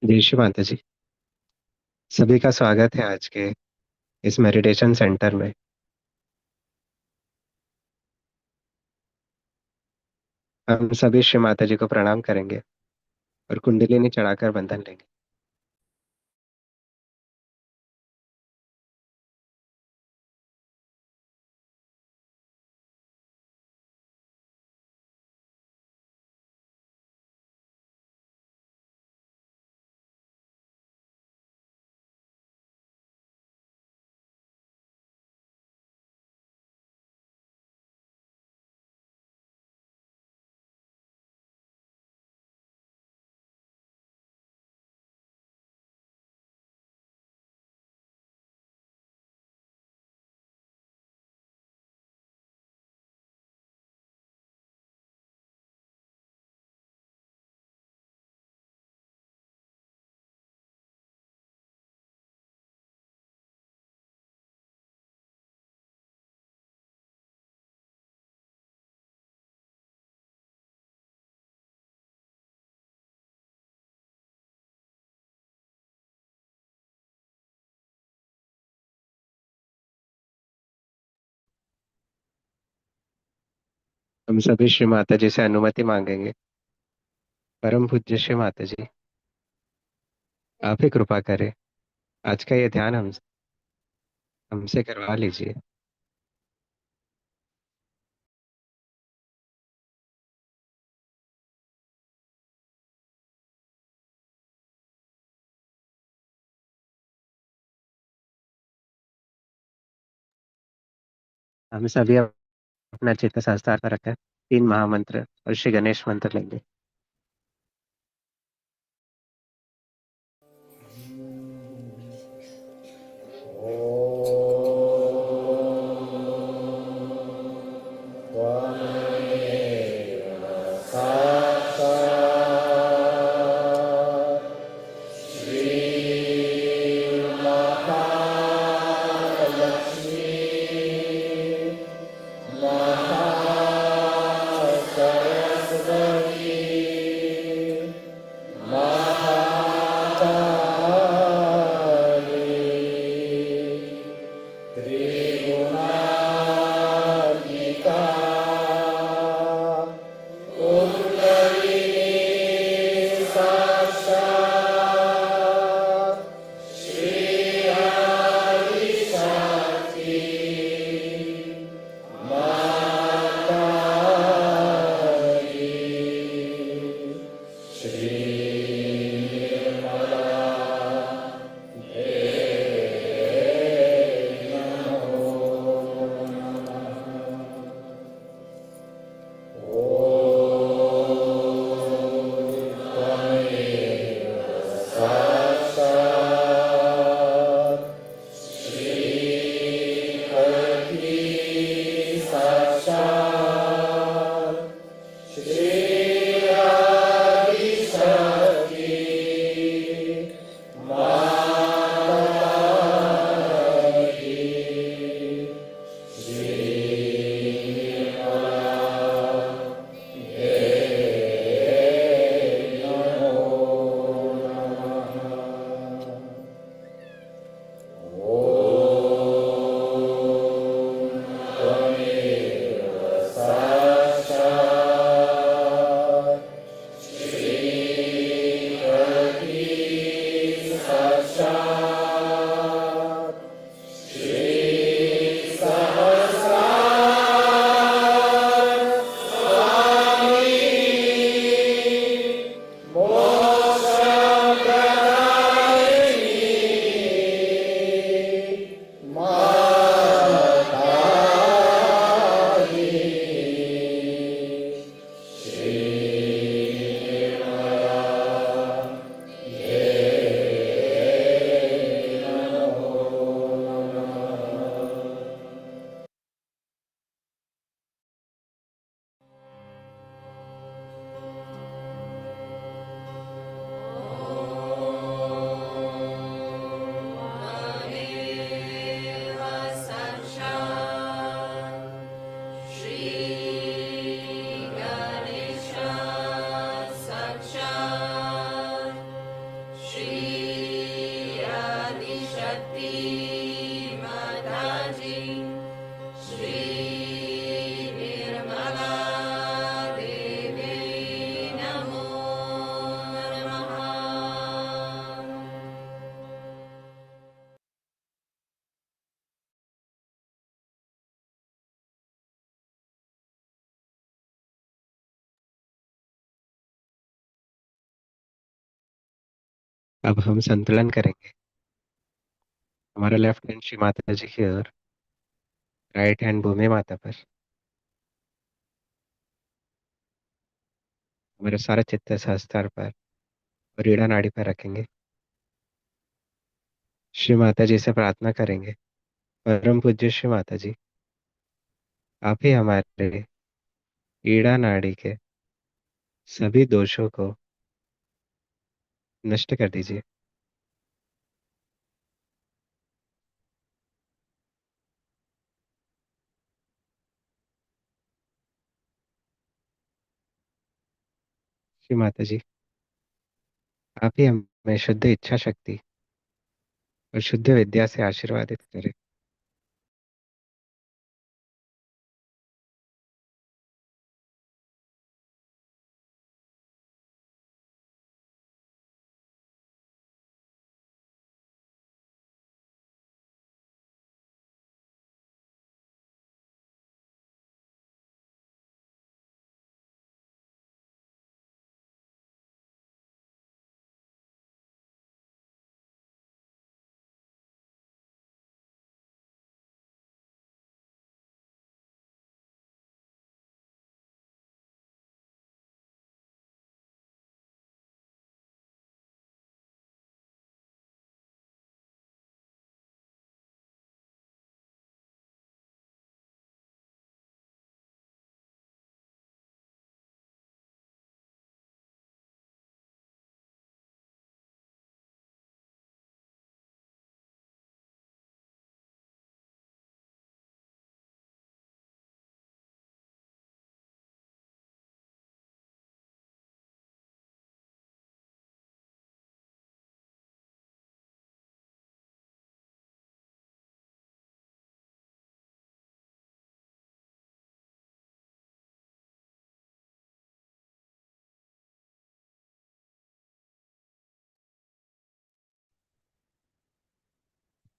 जय श्री माता जी। सभी का स्वागत है आज के इस मेडिटेशन सेंटर में। हम सभी श्री माता जी को प्रणाम करेंगे और कुंडलिनी चढ़ाकर बंधन लेंगे। हम सभी श्री माता जी से अनुमति मांगेंगे। परम पूज्य श्री माता जी, आप ही कृपा करें। आज का ये ध्यान हमसे करवा लीजिए। हम सभी अपना चित्त संस्थान पर रखें। 3 महामंत्र और श्री गणेश मंत्र लेंगे। अब हम संतुलन करेंगे। हमारा लेफ्ट हैंड श्री माता जी की ओर, राइट हैंड भूमि माता पर। हमारा सारा चित्त सहस्त्र पर और रीढ़ा नाड़ी पर रखेंगे। श्री माता जी से प्रार्थना करेंगे, परम पूज्य श्री माता जी, आप ही हमारे ईड़ा नाड़ी के सभी दोषों को नष्ट कर दीजिए। श्री माता जी, आप ही हमें शुद्ध इच्छा शक्ति और शुद्ध विद्या से आशीर्वादित करें।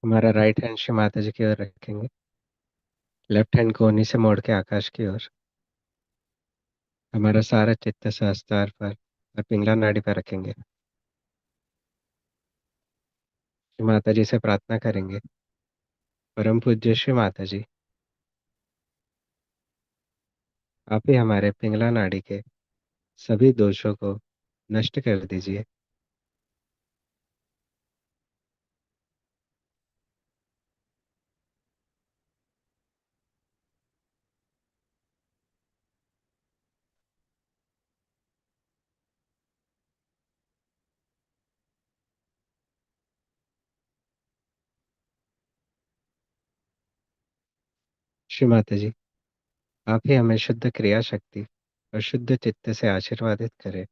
हमारा राइट हैंड श्री माता जी की ओर रखेंगे, लेफ्ट हैंड कोहनी से मोड़ के आकाश की ओर। हमारा सारा चित्त सहस्त्र पर और पिंगला नाड़ी पर रखेंगे। श्री माता जी से प्रार्थना करेंगे, परम पूज्य श्री माता जी, आप ही हमारे पिंगला नाड़ी के सभी दोषों को नष्ट कर दीजिए। श्री माता जी, आप ही हमें शुद्ध क्रिया शक्ति और शुद्ध चित्त से आशीर्वादित करें।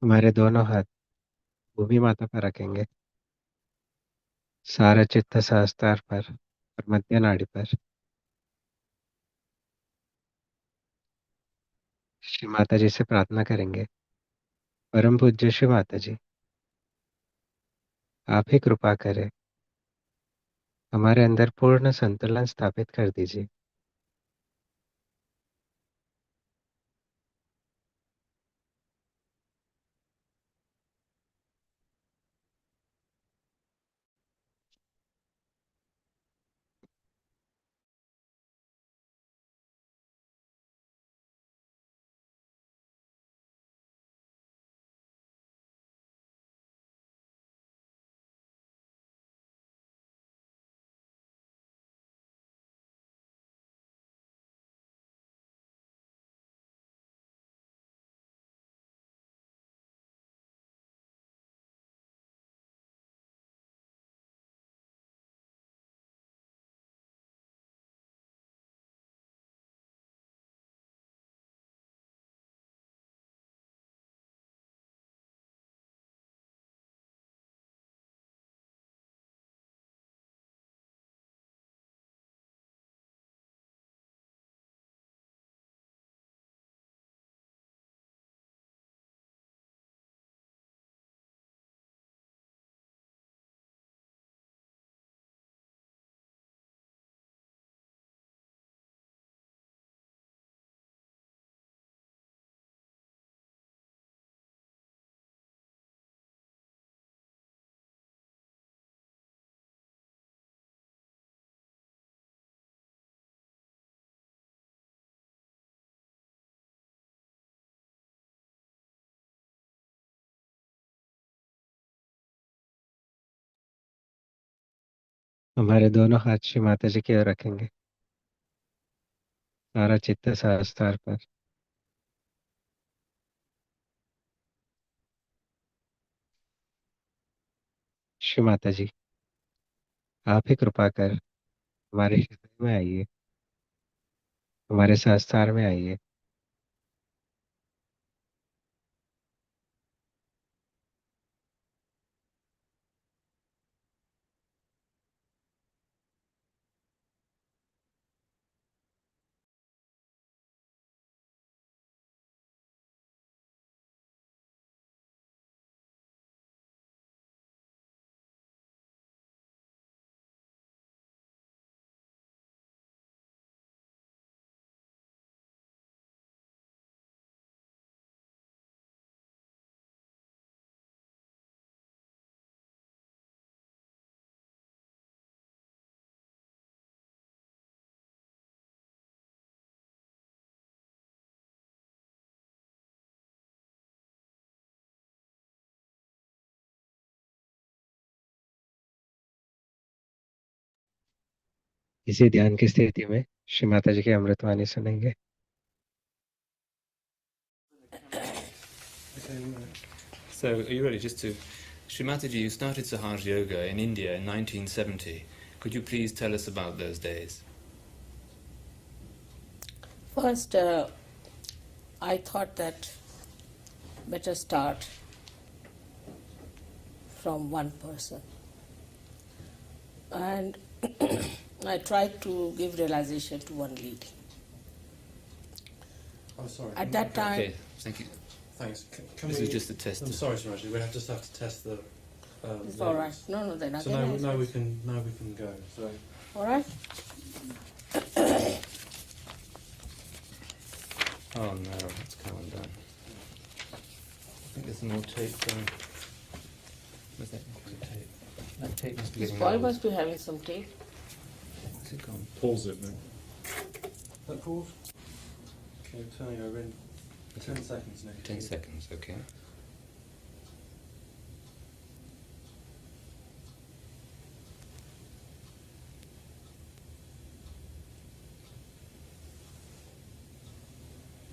हमारे दोनों हाथ भूमि माता पर रखेंगे, सारा चित्त सहस्त्रार पर और मध्य नाड़ी पर। श्री माता जी से प्रार्थना करेंगे, परम पूज्य श्री माता जी, आप ही कृपा करें, हमारे अंदर पूर्ण संतुलन स्थापित कर दीजिए। हमारे दोनों हाथ श्री माता जी की ओर रखेंगे, सारा चित्त सहस्त्रार पर। श्री माता जी, आप ही कृपा कर हमारे हृदय में आइए, हमारे सहस्त्रार में आइए। इसी ध्यान की स्थिति में श्री माता जी की अमृतवाणी सुनेंगे। So, are you ready? Just to, Srimataji, you started Sahaja Yoga in India in 1970. Could you please tell us about those days? First, I thought that better start from one person. And I tried to give realization to one lady. I'm sorry. At that time, Okay, thank you. Thanks. Can This we? is just a test. I'm sorry, Samaji. We just have to test the. it's all right. levels. No, they're not. So now we can go. So All right. Oh no, what's going on? I think there's more tape going. Where's that tape? That tape must be This getting boy old. must be having some tape. Where's it gone? Pause it then. that pause. Okay, turning over in 10 seconds now. 10 seconds, okay.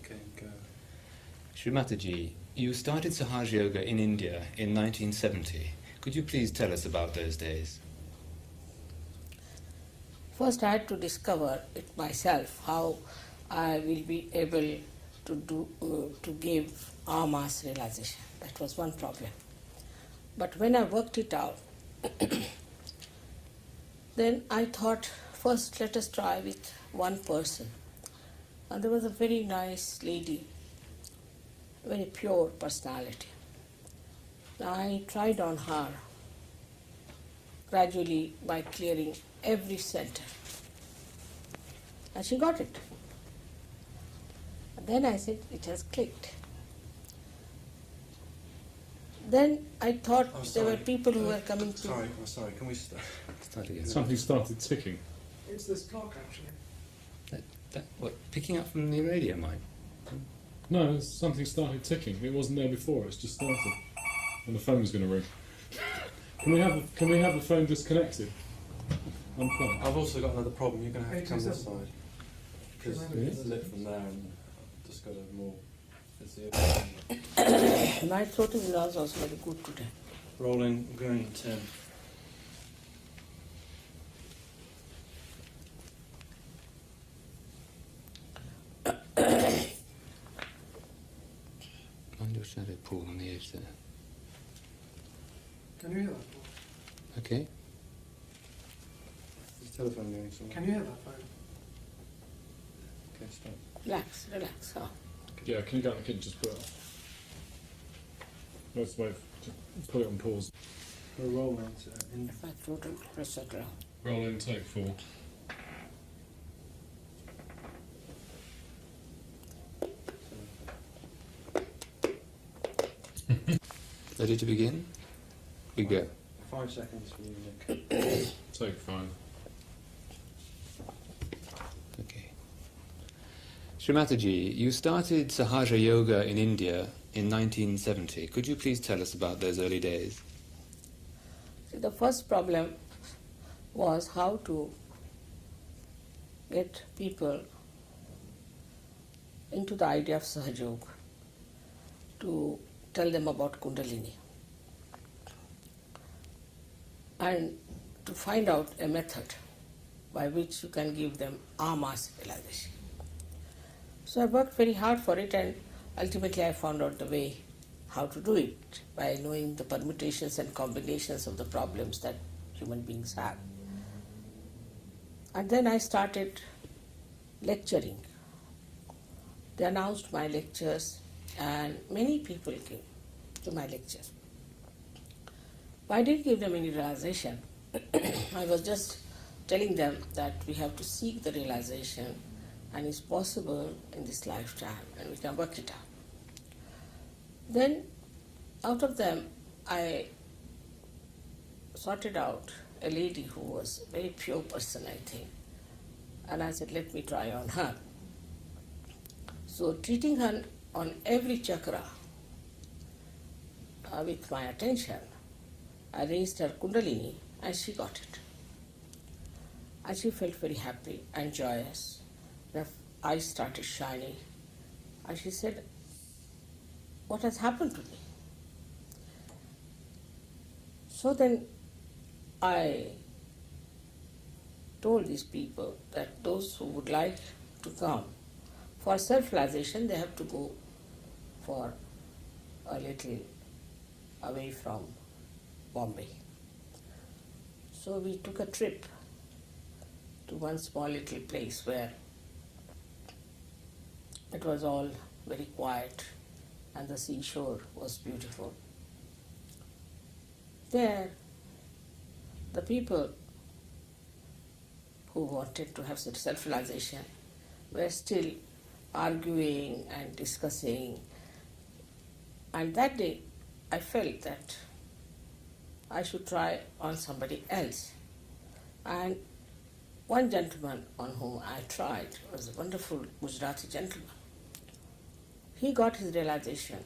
Okay, go. Srimataji, you started Sahaja Yoga in India in 1970. Could you please tell us about those days? First, I had to discover it myself how I will be able to give en masse realization. That was one problem. But when I worked it out, then I thought, first let us try with one person. And there was a very nice lady, very pure personality. I tried on her gradually by clearing every center. And she got it. And then I said, it has clicked. Then I thought I'm there sorry. were people who were coming to... Sorry, I'm sorry. Can we start? Start again. Something started ticking. It's this clock, actually. What? Picking up from the radio mic? No, something started ticking. It wasn't there before. It's just started, and the phone was going to ring. Can we have the phone disconnected? Unplugged. I've also got another problem. You're going to have to come this 87. side. Because Yeah. it's lit from there and I've just got a more... It's the My throat is also very good today. rolling, going in 10. Mind your shadow, Paul, on the edge there. Can you hear that, Paul? Okay. Is the telephone going somewhere? Can you hear that phone? Okay, stop. Relax, relax. Huh? Yeah, can you go in the kitchen just put it off? Let's wait. Just put it on pause. We're rolling in... If I throat will press it around. Roll in, take 4. Ready to begin? We go. 5 seconds for you, Nick. Take 5. Okay. Srimataji, you started Sahaja Yoga in India in 1970. Could you please tell us about those early days? See, the first problem was how to get people into the idea of Sahaja Yoga, to tell them about Kundalini, and to find out a method by which you can give them en masse realization. So I worked very hard for it, and ultimately I found out the way how to do it by knowing the permutations and combinations of the problems that human beings have. And then I started lecturing. They announced my lectures, and many people came to my lectures. But I didn't give them any realization. I was just telling them that we have to seek the realization, and it's possible in this lifetime, and we can work it out. Then, out of them, I sorted out a lady who was a very pure person, I think, and I said, let me try on her. So, treating her on every chakra with my attention, I raised her Kundalini, and she got it. And she felt very happy and joyous. Her eyes started shining, and she said, what has happened to me? So then I told these people that those who would like to come for self-realization, they have to go for a little away from Bombay. So we took a trip to one small little place where it was all very quiet and the seashore was beautiful. There, the people who wanted to have self-realization were still arguing and discussing. And that day, I felt that I should try on somebody else. And one gentleman on whom I tried was a wonderful Gujarati gentleman. He got his realization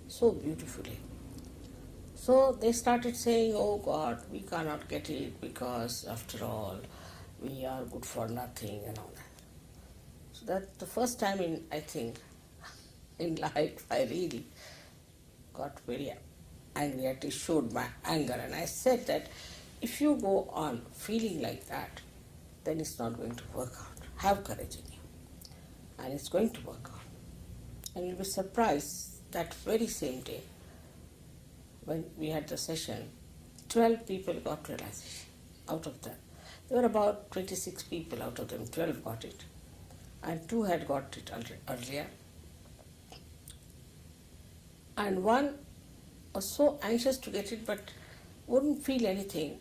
so beautifully. So they started saying, oh God, we cannot get it because after all, we are good for nothing and all that. So that's the first time in, I think, in life I really got very angry. I showed my anger, and I said that if you go on feeling like that, then it's not going to work out. Have courage in you, and it's going to work out. And you'll be surprised that very same day, when we had the session, 12 people got realization out of them. There were about 26 people, out of them 12 got it. And 2 had got it earlier. And one was so anxious to get it but wouldn't feel anything.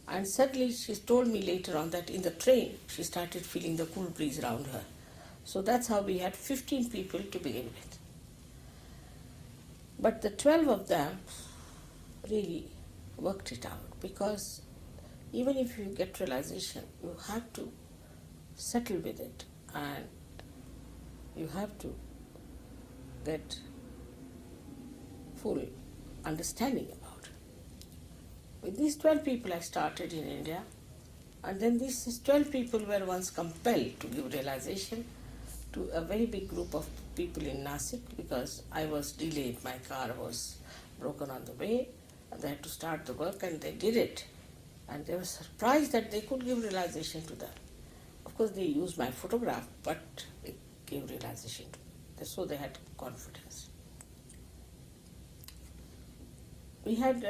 And suddenly she told me later on that in the train she started feeling the cool breeze around her. So that's how we had 15 people to begin with. But the 12 of them really worked it out, because even if you get realization, you have to settle with it and you have to get full understanding about it. With these 12 people I started in India, and then these 12 people were once compelled to give realization to a very big group of people in Nasik, because I was delayed, my car was broken on the way, and they had to start the work, and they did it. And they were surprised that they could give realization to them. Of course, they used my photograph, but they gave realization to them. So they had confidence. We had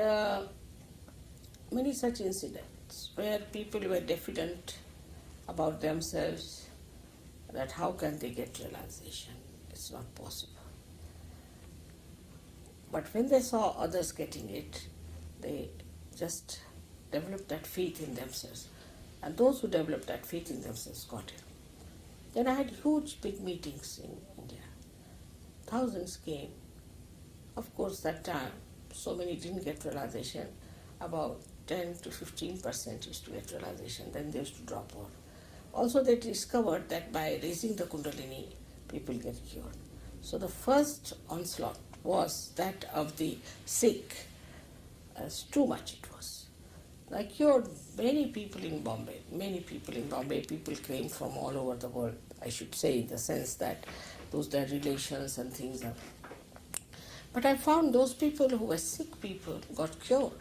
many such incidents where people were diffident about themselves, that how can they get realization? It's not possible. But when they saw others getting it, they just developed that faith in themselves. And those who developed that faith in themselves got it. Then I had huge big meetings in India. Thousands came. Of course, that time, so many didn't get realization. About 10 to 15% used to get realization, then they used to drop off. Also, they discovered that by raising the Kundalini, people get cured. So the first onslaught was that of the sick. As too much it was. I cured many people in Bombay. People came from all over the world, I should say, in the sense that those their relations and things are. But I found those people who were sick people got cured.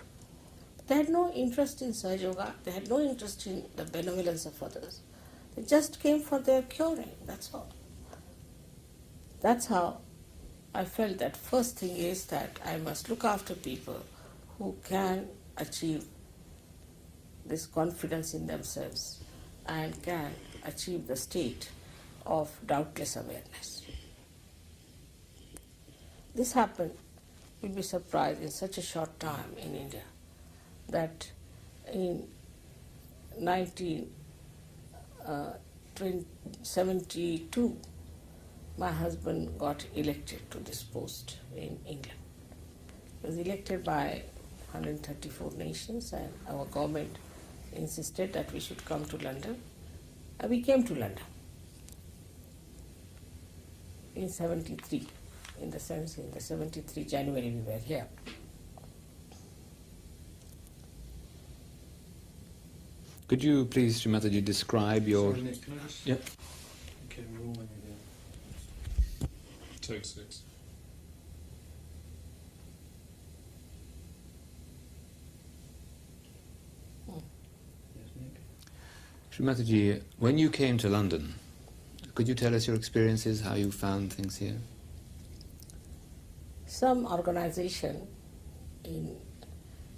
They had no interest in Sahaja Yoga, they had no interest in the benevolence of others. They just came for their curing, that's all. That's how I felt that first thing is that I must look after people who can achieve this confidence in themselves and can achieve the state of doubtless awareness. This happened, you'll be surprised, in such a short time in India, that in 1972, my husband got elected to this post in England. He was elected by 134 nations, and our government insisted that we should come to London. And we came to London in 73. In the 73 January we were here. Could you please, Srimataji, describe your... Sorry, Nick, can I just... Yep. Okay, we're all in here. Take 6. Yes, Nick. Srimataji, when you came to London, could you tell us your experiences, how you found things here? Some organization in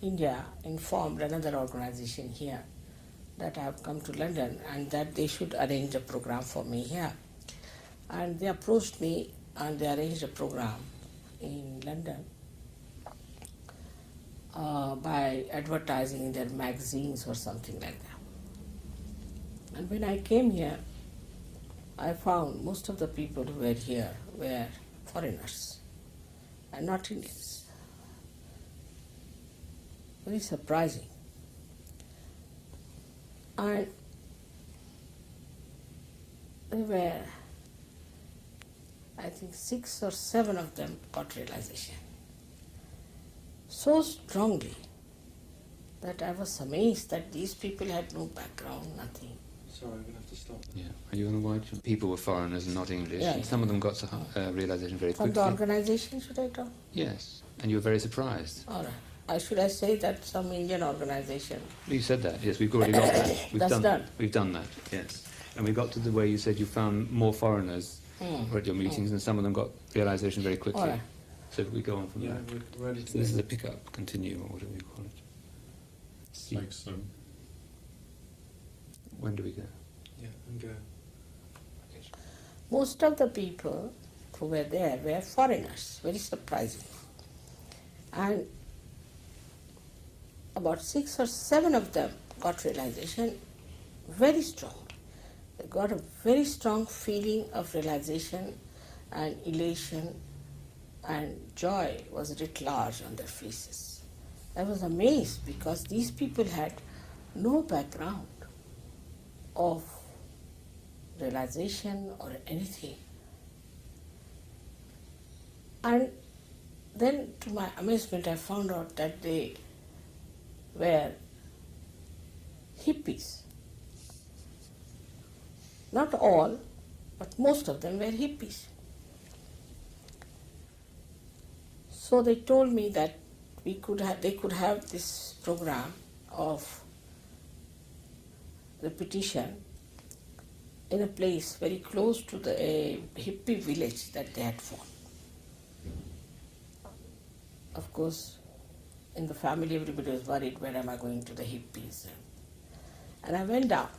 India informed another organization here that I have come to London and that they should arrange a program for me here. And they approached me and they arranged a program in London by advertising in their magazines or something like that. And when I came here, I found most of the people who were here were foreigners and not Indians. Very surprising. And there were, I think, 6 or 7 of them got realization so strongly that I was amazed that these people had no background, nothing. Sorry, I'm going to have to stop there. Yeah. Are you on the wide? People were foreigners and not English. Yeah, And yeah. some of them got realization very From quickly. the organization, should I talk? Yes. And you were very surprised. All right. Should I say that some Indian organization? You said that. Yes, we've already got that. That's done. We've done that. Yes. And we got to the way you said you found more foreigners read your meetings, and some of them got realization very quickly. All right. So if we go on from Yeah, there. we're ready to So this is a pick-up, continue, or whatever you call it. Like so. When do we go? Yeah, and go. Most of the people who were there were foreigners, very surprising. And about 6 or 7 of them got realization very strong. They got a very strong feeling of realization and elation, and joy was writ large on their faces. I was amazed because these people had no background of realization or anything. And then, to my amazement, I found out that they were hippies. Not all, but most of them were hippies. So they told me that they could have this program of repetition in a place very close to the hippie village that they had formed. Of course, in the family everybody was worried, where am I going to the hippies? And I went down.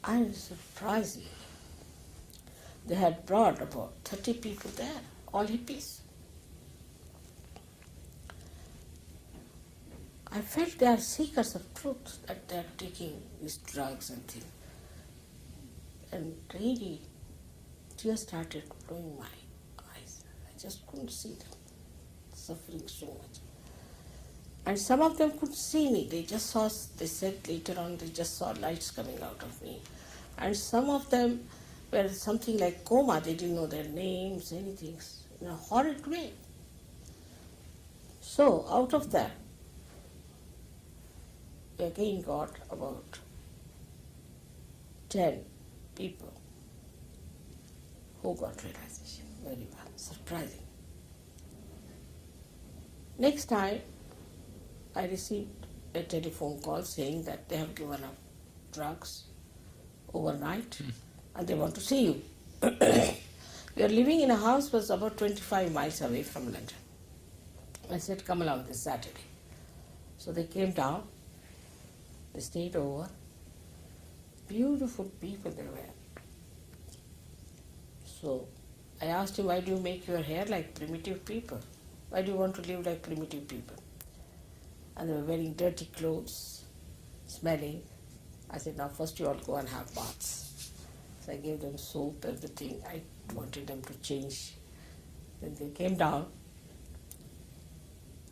And surprisingly, they had brought about 30 people there, all hippies. I felt they are seekers of truth, that they are taking these drugs and things. And really, tears started flowing my eyes. I just couldn't see them suffering so much. And some of them couldn't see me. They said later on, they just saw lights coming out of me. And some of them were something like coma. They didn't know their names, anything, in a horrid way. So out of that, we again got about 10 people who got realization very well. Surprising. Next time, I received a telephone call saying that they have given up drugs overnight and they want to see you. We are living in a house that was about 25 miles away from London. I said, come along this Saturday. So they came down, they stayed over. Beautiful people they were. So I asked him, why do you make your hair like primitive people? Why do you want to live like primitive people? And they were wearing dirty clothes, smelling. I said, now first you all go and have baths. So I gave them soap, everything. I wanted them to change. Then they came down.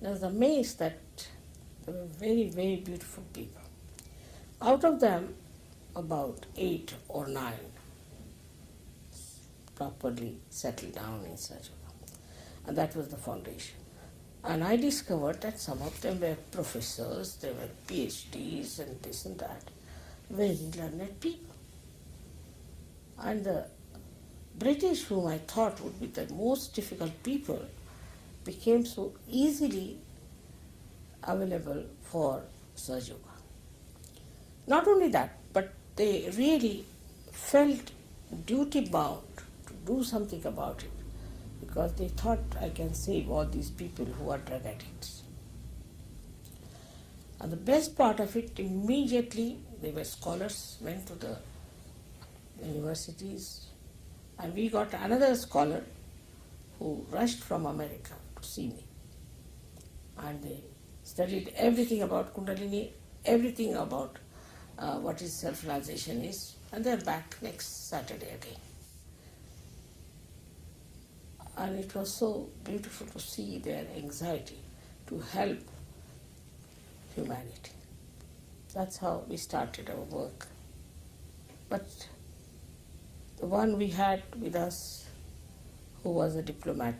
I was amazed that they were very, very beautiful people. Out of them, about 8 or 9 properly settled down in Sahaja. And that was the foundation. And I discovered that some of them were professors, they were PhDs and this and that, very learned people. And the British, whom I thought would be the most difficult people, became so easily available for Sahaja. Not only that, but they really felt duty bound to do something about it, because they thought, I can save all these people who are drug addicts. And the best part of it, immediately they were scholars, went to the universities, and we got another scholar who rushed from America to see me. And they studied everything about Kundalini, everything about what is self-realization is, and they're back next Saturday again. And it was so beautiful to see their anxiety to help humanity. That's how we started our work. But the one we had with us, who was a diplomat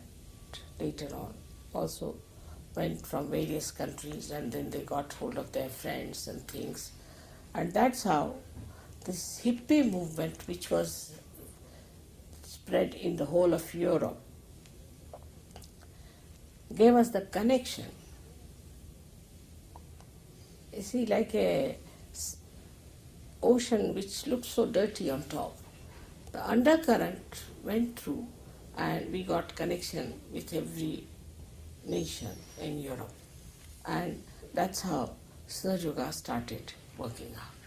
later on, also went from various countries, and then they got hold of their friends and things. And that's how this hippie movement, which was spread in the whole of Europe, gave us the connection. You see, like a ocean which looks so dirty on top, the undercurrent went through and we got connection with every nation in Europe. And that's how Surge Yoga started working out.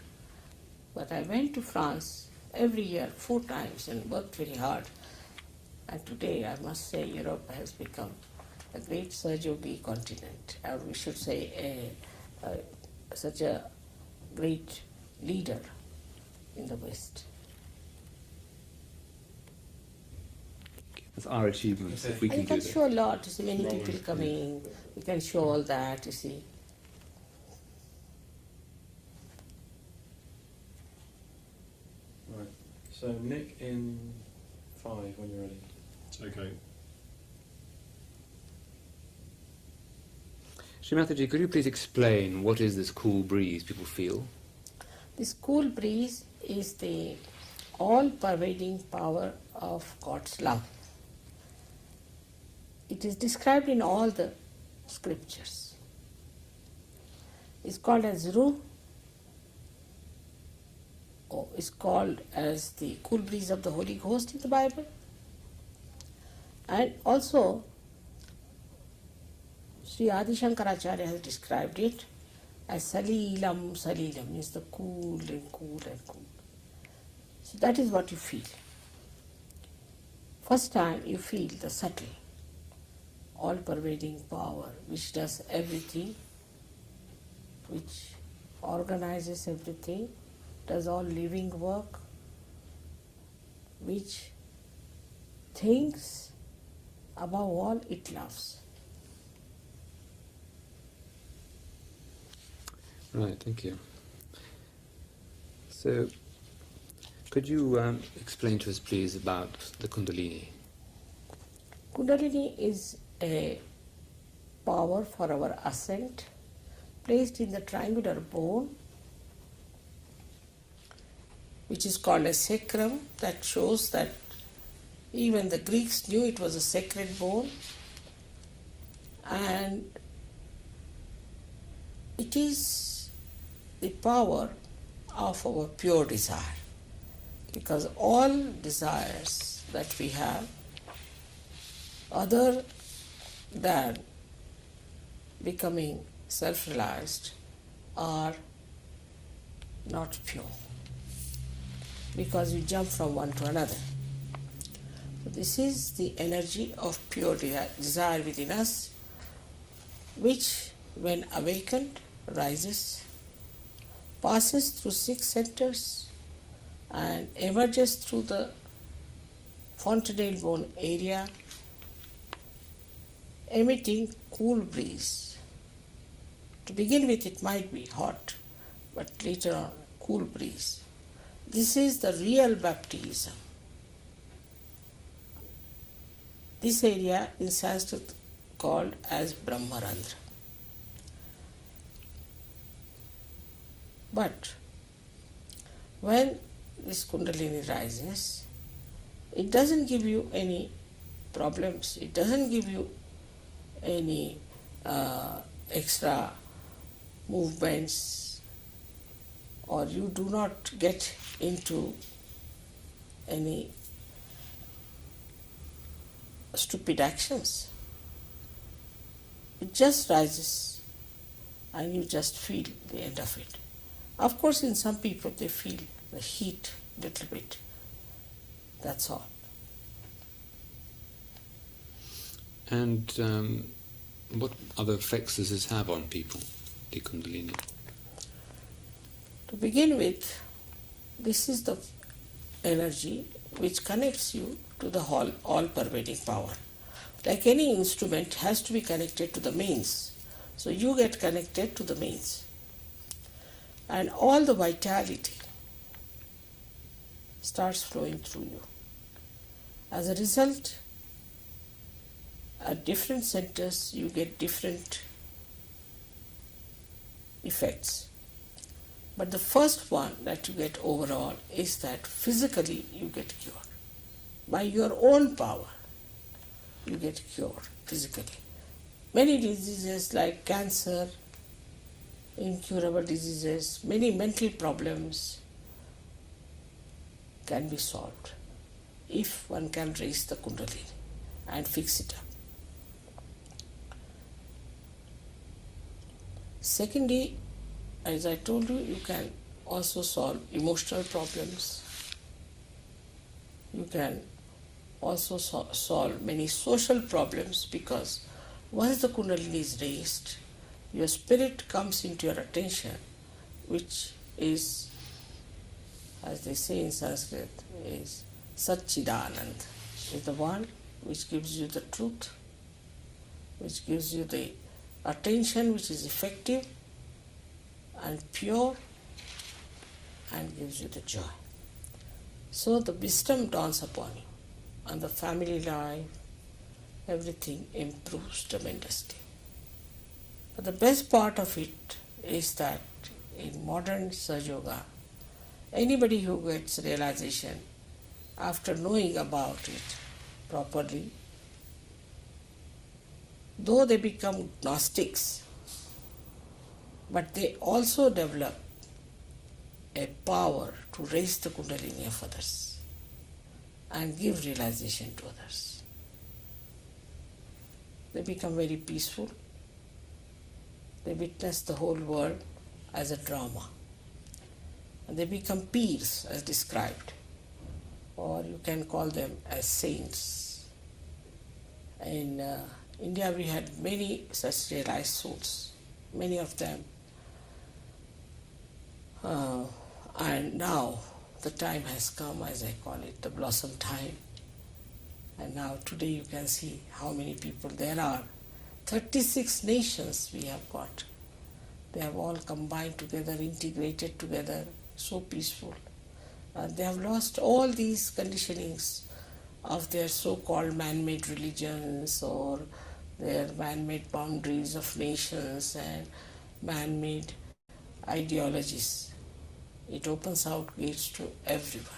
But I went to France every year 4 times and worked very hard. And today I must say Europe has become a great Surge Yogi continent, or we should say such a great leader in the West. That's our achievements, if we And can you do can that. show a lot, you see, many people coming, you can show all that, you see. Right. So Nick in 5 when you're ready. Okay. Shri Mataji, could you please explain what is this cool breeze people feel? This cool breeze is the all-pervading power of God's love. It is described in all the scriptures. It's called as Ruh, or it's called as the cool breeze of the Holy Ghost in the Bible. And also, Sri Adi Shankaracharya has described it as Salilam, Salilam, means the cool and cool and cool. So that is what you feel. First time you feel the subtle, all-pervading power which does everything, which organizes everything, does all living work, which thinks above all it loves. Right, thank you. So, could you explain to us, please, about the Kundalini? Kundalini is a power for our ascent placed in the triangular bone, which is called a sacrum. That shows that even the Greeks knew it was a sacred bone, and it is the power of our pure desire, because all desires that we have other than becoming self-realized are not pure, because you jump from one to another. So this is the energy of pure desire within us, which when awakened rises, passes through 6 centers and emerges through the fontanelle bone area, emitting cool breeze. To begin with it might be hot, but later on cool breeze. This is the real baptism. This area in Sanskrit called as Brahmarandra. But when this Kundalini rises, it doesn't give you any problems, it doesn't give you any extra movements, or you do not get into any stupid actions. It just rises and you just feel the end of it. Of course, in some people they feel the heat a little bit. That's all. And what other effects does this have on people, the Kundalini? To begin with, this is the energy which connects you to the all-pervading power. Like any instrument has to be connected to the mains. So you get connected to the mains. And all the vitality starts flowing through you. As a result, at different centers you get different effects. But the first one that you get overall is that physically you get cured. By your own power, you get cured physically. Many diseases like cancer, incurable diseases, many mental problems can be solved if one can raise the Kundalini and fix it up. Secondly, as I told you, you can also solve emotional problems. You can also solve many social problems, because once the Kundalini is raised, your spirit comes into your attention, which is, as they say in Sanskrit, is Satchidanand, is the one which gives you the truth, which gives you the attention which is effective and pure, and gives you the joy. So the wisdom dawns upon you, and the family life, everything improves tremendously. But the best part of it is that in modern Sahaja Yoga, anybody who gets realization after knowing about it properly, though they become Gnostics, but they also develop a power to raise the Kundalini of others and give realization to others. They become very peaceful. They witness the whole world as a drama. And they become peers, as described, or you can call them as saints. In India, we had many such realized souls, many of them. And now the time has come, as I call it, the blossom time. And now today you can see how many people there are. 36 nations we have got. They have all combined together, integrated together, so peaceful. They have lost all these conditionings of their so-called man-made religions, or their man-made boundaries of nations and man-made ideologies. It opens out gates to everyone.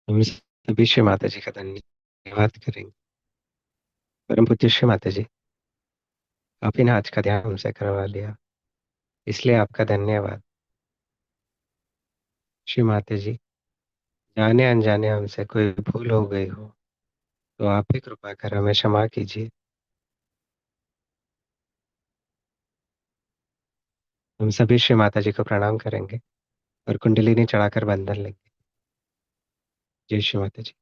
हम सभी श्री माता जी का धन्यवाद करेंगे। परम पूज्य श्री माता जी, आप ही ने आज का ध्यान हमसे करवा लिया, इसलिए आपका धन्यवाद। श्री माता जी, जाने अनजाने हमसे कोई भूल हो गई हो तो आप ही कृपा कर हमें क्षमा कीजिए। हम सभी श्री माता जी को प्रणाम करेंगे और कुंडलिनी चढ़ाकर बंधन लेंगे। जय श्री माता जी।